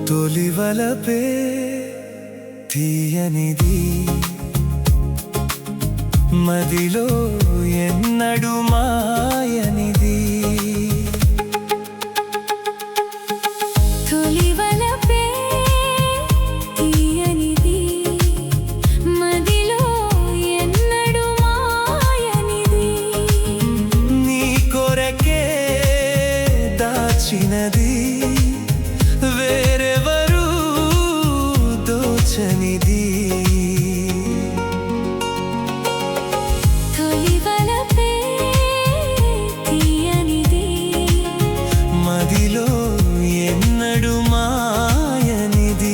తొలి వలపే తీయనిది, మదిలో ఎన్నడు మాయనిది. తొలి వలపే తీయనిది, మదిలో ఎన్నడు మాయనిది. నీ కొరకే దాచినది, వేరెవరు దోచనిది. తొలి వలపే తీయనిది, మదిలో ఎన్నడు మాయనిది.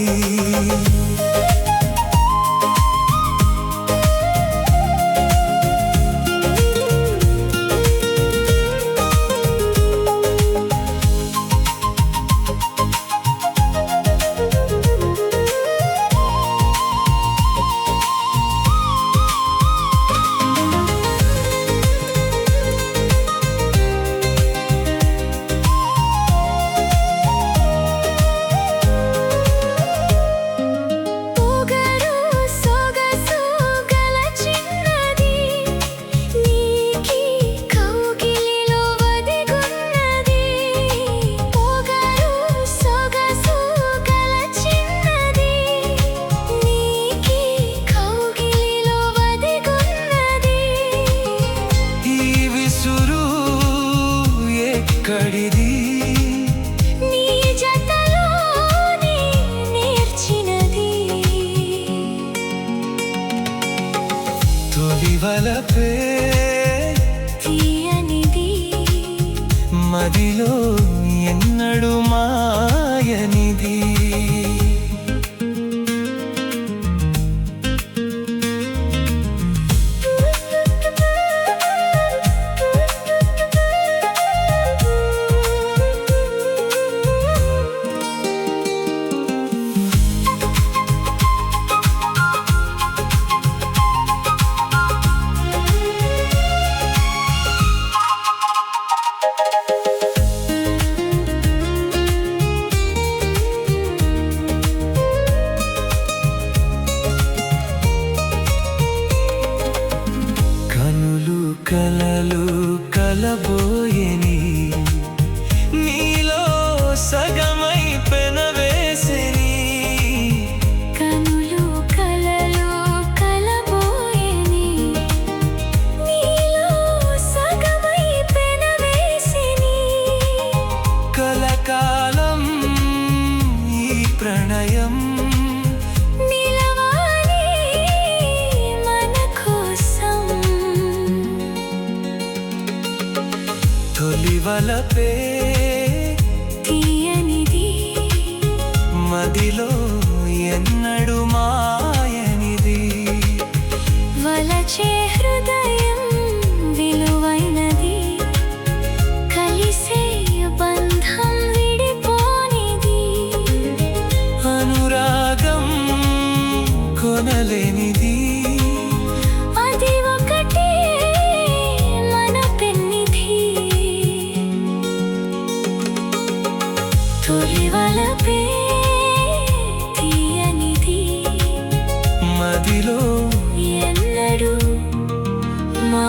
ఎక్కడిది నీ జతలోనే నేర్చినది. తొలి వలపే తీయనిది, మదిలో ఎన్నడు మాయనిది. కలలు కలబోయని, నీలో సగమై పెనవేసిని. కనులు కలలు కలబోయని, నీలో సగమై పెనవేసిని. కలకాలం ఈ ప్రణయం తొలి వలపే తీయనిది, మదిలో ఎన్నడు మాయనిది. వలచే హృదయం విలువైనది, కలిసే బంధం విడిపోనిది. అనురాగం కొనలేనిది, అది ఒకటే మన పెన్నిధి. తొలి వలపే తీయనిది, మదిలో ఎన్నడు మా